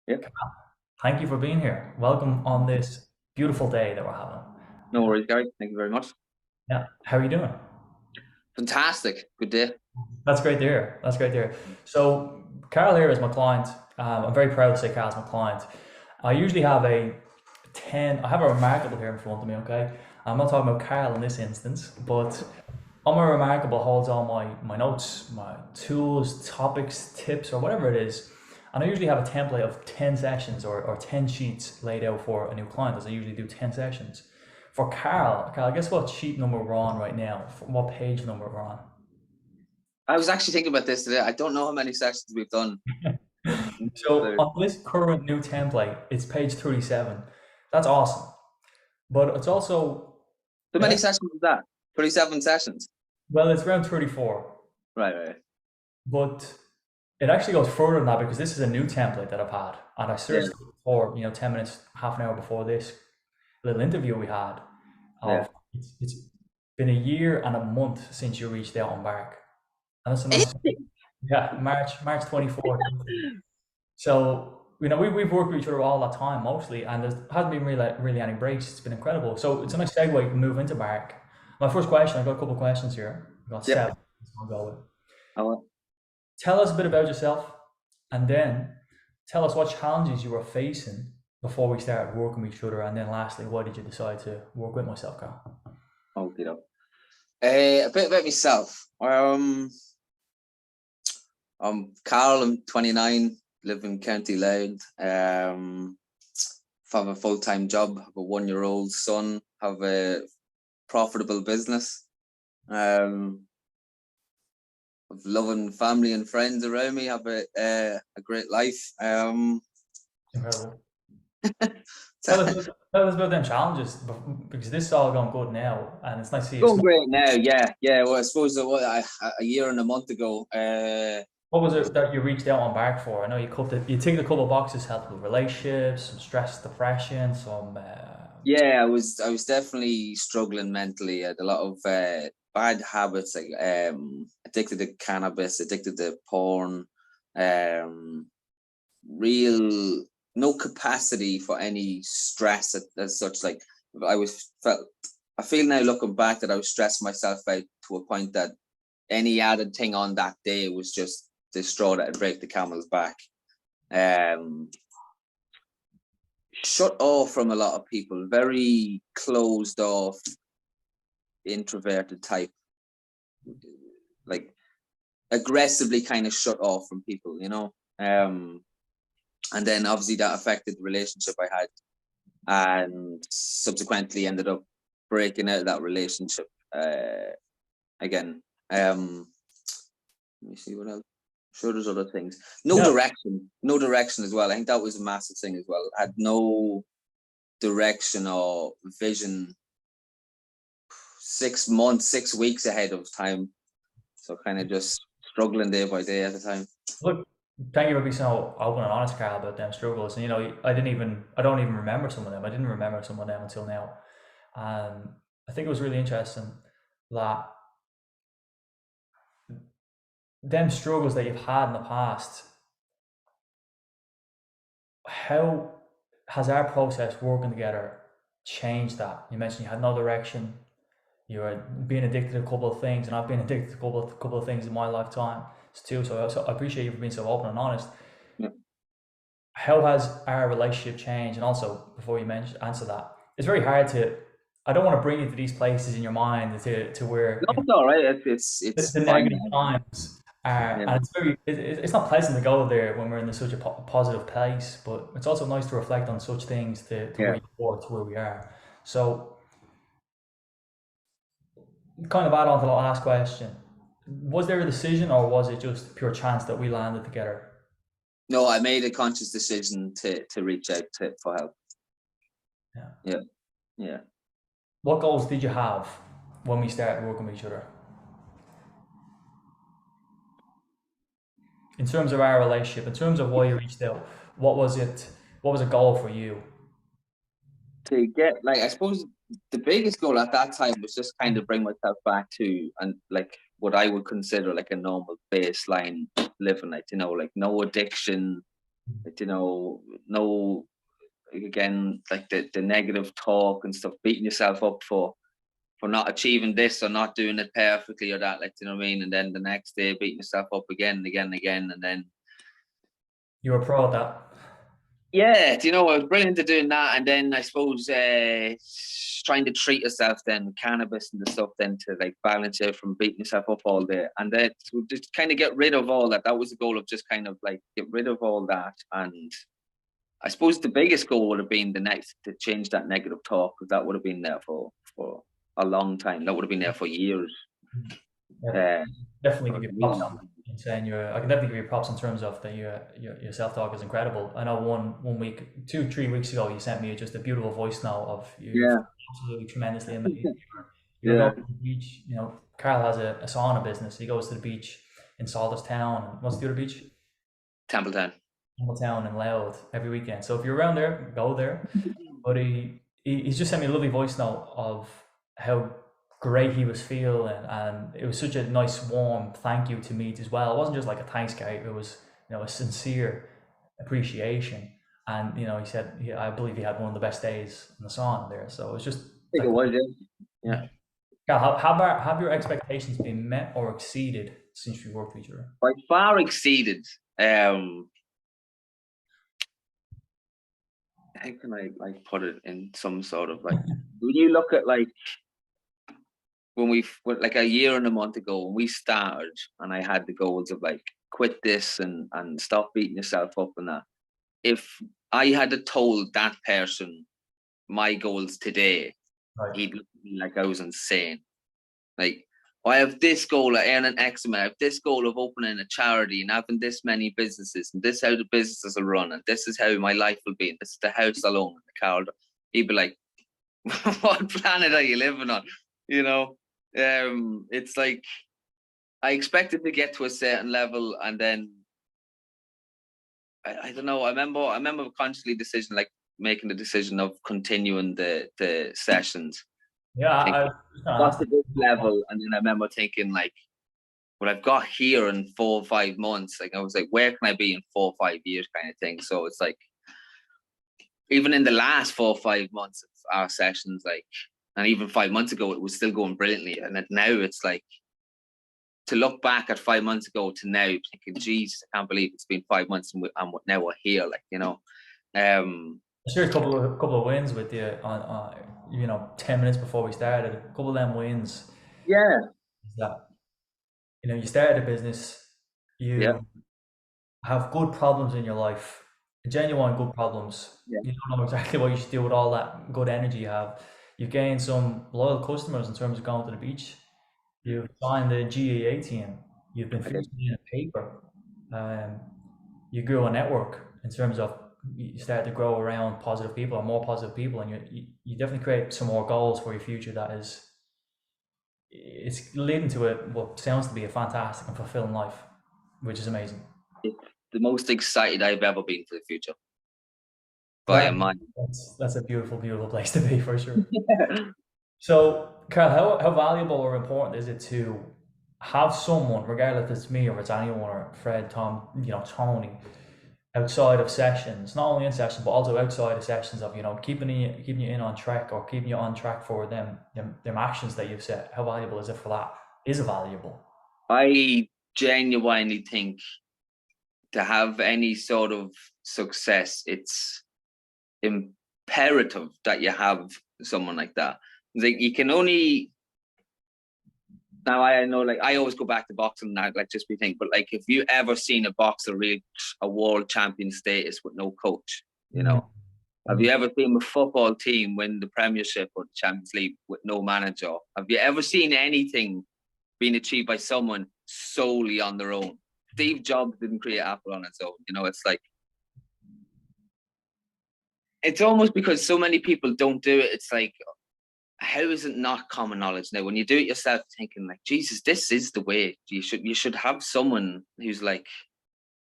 Yeah, Thank you for being here. Welcome on this beautiful day that we're having. no worries, Gary. Thank you very much. Yeah. How are you doing? Fantastic. Good day. That's great to hear. That's great to hear. So, Carl here is my client. I'm very proud to say Carl's my client. I usually have a 10, I have a remarkable here in front of me, okay? I'm not talking about Carl in this instance, but on my remarkable holds all my notes, my tools, topics, tips, or whatever it is. And I usually have a template of 10 sessions or 10 sheets laid out for a new client, as I usually do 10 sessions. For Carl, guess what sheet number we're on right now? What page number we're on? I was actually thinking about this today. I don't know how many sessions we've done. So So, on this current new template, it's page 37. That's awesome. But it's also, how it many actually, sessions was that? 37 sessions. well, it's around 34. Right, right. But it actually goes further than that because this is a new template that I've had. And I Yeah, searched it before, 10 minutes, half an hour before this little interview we had yeah. of it's been a year and a month since you reached out on Bark. And that's a Eh, nice, yeah, March 24th. So, we've worked with each other all that time mostly, and there hasn't been really any breaks. It's been incredible. So it's a nice segue to move into Bark. My first question, I've got a couple of questions here. I've got Yep. seven. So I'll go with. Oh, Tell us a bit about yourself, and then tell us what challenges you were facing before we started working with each other, and then lastly, why did you decide to work with myself, Carl? okay, no. A bit about myself. I'm Karl. I'm 29. Live in County Louth. Have a full-time job. Have a 1-year-old son. Have a profitable business. Um, of loving family and friends around me. Have a great life. Incredible. So Tell us about them challenges because this is all going good now, and it's nice to see you going smile. great now. Yeah, yeah. Well, I suppose a year and a month ago. What was Was it that you reached out on Bark for? I know you ticked a couple of boxes, helped with relationships, some stress, depression, some. Yeah, I was definitely struggling mentally. I had a lot of bad habits, like addicted to cannabis, addicted to porn, um, real no capacity for any stress as such. Like I was felt I feel now looking back that I was stressing myself out to a point that any added thing on that day was just the straw that would break the camel's back. Um, Shut off from a lot of people, very closed off, introverted type, like aggressively kind of shut off from people. And then obviously that affected the relationship I had, and subsequently ended up breaking out of that relationship again. Let me see what else. Sure, there's other things. Yeah, No direction as well. I think that was a massive thing as well. I had no direction or vision 6 months, 6 weeks ahead of time. So kind of just struggling day by day at the time. look, thank you for being so open and honest, Carl, about them struggles. And I don't even remember some of them. I didn't remember some of them until now. And I think it was really interesting that them struggles that you've had in the past, how has our process working together changed that? You mentioned you had no direction, you were being addicted to a couple of things, and I've been addicted to a couple of things in my lifetime too. So I appreciate you for being so open and honest. Yeah. How has our relationship changed? And also, before you answer that, it's very hard to. I don't want to bring you to these places in your mind to where No, it's all right. It's the fine. negative times are, Yeah. and it's not pleasant to go there when we're in such a positive place, but it's also nice to reflect on such things to where Yeah. you were to where we are. So, kind of add on to the last question, was there a decision or was it just pure chance that we landed together? No, I made a conscious decision to reach out for help. Yeah. Yeah. Yeah. What goals did you have when we started working with each other? In terms of our relationship, in terms of why you reached out, what was it? What was a goal for you? To get like I suppose the biggest goal at that time was just kind of bring myself back to and like what I would consider like a normal baseline living, like like no addiction, You know, no, again, like the negative talk and stuff, beating yourself up for not achieving this or not doing it perfectly or that, like, you know what I mean? And then the next day beating yourself up again and again and again. And then, You were pro at that. yeah, you know, I was brilliant at doing that. And then I suppose trying to treat yourself then with cannabis and the stuff then to like balance you from beating yourself up all day. And then to just kind of get rid of all that. That was the goal of just kind of like get rid of all that. And I suppose the biggest goal would have been the next to change that negative talk, because that would have been there for a long time. That would have been there for years. Yeah, Uh, definitely for give you props really, in saying you're. I can definitely give you props in terms of that your self talk is incredible. I know one week, 2 3 weeks ago, you sent me just a beautiful voice note of you yeah, absolutely tremendously amazing. You were yeah. going to the beach. You know, Karl has a sauna business. He goes to the beach in Saldus Town. What's the other beach? Templetown. Town and Louth every weekend. So if you're around there, go there. But he's just sent me a lovely voice note of how great he was feeling, and it was such a nice, warm thank you to me as well. It wasn't just like a thanks, Kate. It was, a sincere appreciation. And he said, I believe he had one of the best days in the sauna there. So it was just I think it like, was, yeah. Yeah. yeah. Gal, have your expectations been met or exceeded since we worked with each other? By far exceeded. Um, how can I like put it in some sort of like, when you look at like when we like a year and a month ago when we started, and I had the goals of like quit this and stop beating yourself up and that. If I had told that person my goals today, Right. he'd look at me like I was insane. Like, I have this goal of earning X amount, I have this goal of opening a charity and having this many businesses, and this is how the businesses will run, and this is how my life will be, and this is the house I'll own, the car. He'd be like, what planet are you living on? You know, it's like I expected to get to a certain level, and then I don't know. I remember consciously decision like making the decision of continuing the sessions. Yeah, I Thinking was just gonna got ask to this level, and then I remember thinking like, what I've got here in 4 or 5 months, like I was like, where can I be in 4 or 5 years, kind of thing. So it's like even in the last 4 or 5 months of our sessions, like, and even 5 months ago, it was still going brilliantly, and now it's like to look back at 5 months ago to now, thinking, Jesus, I can't believe it's been 5 months and now we're here, like, you know. I shared a couple of wins with you on 10 minutes before we started. A couple of them wins Yeah, is that you started a business, yeah, you have good problems in your life, genuine good problems. yeah, You don't know exactly what you should do with all that good energy you have. You've gained some loyal customers in terms of going to the beach. You've signed the GAA team. You've been I did. featured in a paper. Um, you grew a network in terms of you started to grow around positive people or more positive people, and you definitely create some more goals for your future. That is, it's leading to what sounds to be a fantastic and fulfilling life, which is amazing. It's the most excited I've ever been for the future by That a mile. that's a beautiful, beautiful place to be for sure. So, Carl, how valuable or important is it to have someone, regardless if it's me or it's anyone or Fred, Tom, Tony, outside of sessions, not only in sessions but also outside of sessions of keeping you in on track or keeping you on track for them actions that you've set? How valuable is it for that? Is it valuable? I genuinely think to have any sort of success, it's imperative that you have someone like that. Like, you can only, now I know, like, I always go back to boxing now, like, just be thinking, but like, if you ever seen a boxer reach a world champion status with no coach, you Mm, know, have mm. you ever seen a football team win the Premiership or the Champions League with no manager? Have you ever seen anything being achieved by someone solely on their own? Steve Jobs didn't create Apple on its own. You know, it's like, it's almost because so many people don't do it. It's like, how is it not common knowledge now? When you do it yourself, thinking like, Jesus, this is the way. You should have someone who's like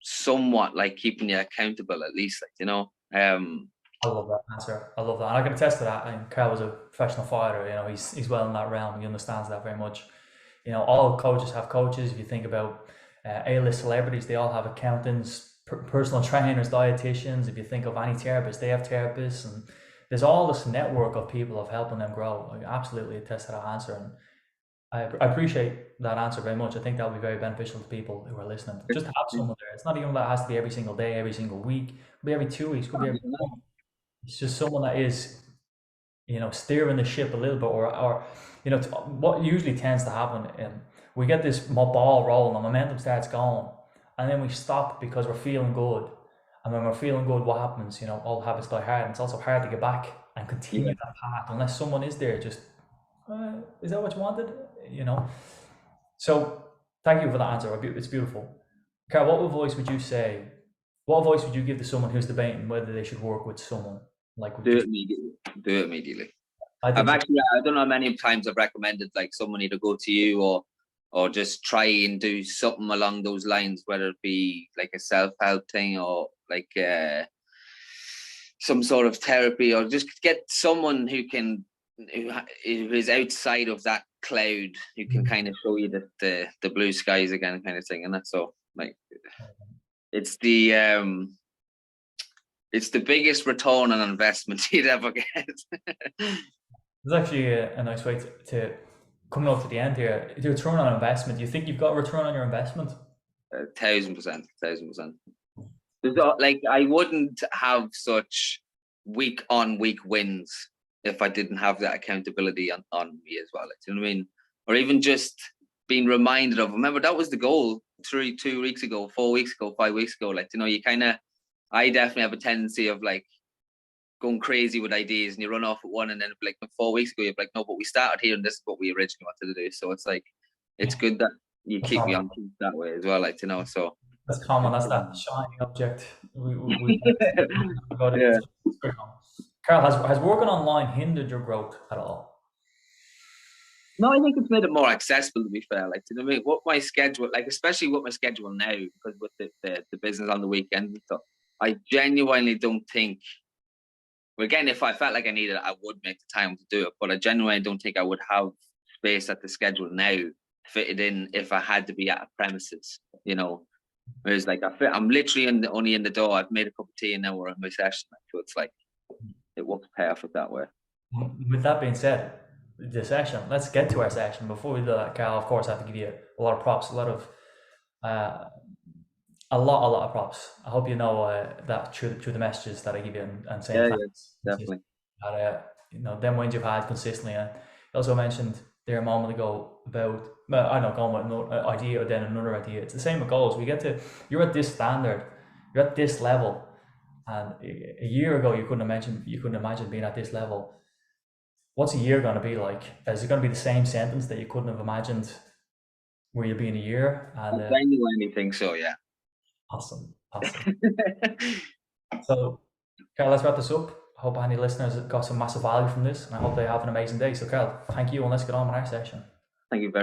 somewhat like keeping you accountable, at least, like, you know. I love that answer. I love that. And I can attest to that. And Carl was a professional fighter. He's well in that realm. He understands that very much. All coaches have coaches. If you think about A-list celebrities, they all have accountants, personal trainers, dietitians. If you think of any therapists, they have therapists, and there's all this network of people of helping them grow. I absolutely attest to that answer, and I appreciate that answer very much. I think that will be very beneficial to people who are listening. Just to have someone there. It's not even that it has to be every single day, every single week. It could be every 2 weeks. It could be every month. It's just someone that is, steering the ship a little bit, or what usually tends to happen. We get this ball rolling, the momentum starts going, and then we stop because we're feeling good. And when we're feeling good, what happens? All habits die hard, and it's also hard to get back and continue that path unless someone is there. Just, is that what you wanted? So thank you for that answer. It's beautiful. Karl, what advice would you say? What advice would you give to someone who's debating whether they should work with someone like Do it immediately. Do it immediately. I don't know how many times I've recommended like someone either go to you or just try and do something along those lines, whether it be like a self-help thing or like some sort of therapy, or just get someone who is outside of that cloud, who can kind of show you the blue skies again, kind of thing. And that's so like it's the biggest return on investment you'd ever get. There's actually a nice way to coming up to the end here. The return on investment. Do you think you've got a return on your investment? 1,000%. Like, I wouldn't have such week on week wins if I didn't have that accountability on me as well. Like, you know what I mean? Or even just being reminded of, remember, that was the goal 2 weeks ago, 4 weeks ago, 5 weeks ago. Like, I definitely have a tendency of like going crazy with ideas, and you run off at one, and then like 4 weeks ago, you're like, no, but we started here and this is what we originally wanted to do. So it's like, it's good that you keep me on that way as well. Like, so. That's common. That's that shiny object. We Yeah. Karl, has working online hindered your growth at all? No, I think it's made it more accessible, to be fair. Like, you know what I mean? What my schedule, like, especially with my schedule now, because with the business on the weekend and stuff, I genuinely don't think, again, if I felt like I needed it, I would make the time to do it. But I genuinely don't think I would have space at the schedule now fitted in if I had to be at a premises, Whereas like I'm literally only in the door. I've made a cup of tea and now we're in my session. So it's like, it works perfect that way. With that being said, the session, let's get to our session. Before we do that, Karl, of course, I have to give you a lot of props, a lot of props. I hope you know that through the messages that I give you and saying thanks. Yeah, definitely. Them wins you've had consistently. And you also mentioned there a moment ago about, I don't know, going with another idea or then another idea. It's the same with goals. You're at this standard, you're at this level, and a year ago you couldn't imagine being at this level. What's a year going to be like? Is it going to be the same sentence that you couldn't have imagined where you'll be in a year? And I genuinely think so, yeah. Awesome. So, Karl, let's wrap this up. I hope any listeners got some massive value from this, and I hope they have an amazing day. So, Karl, thank you, and let's get on with our session. Thank you very much.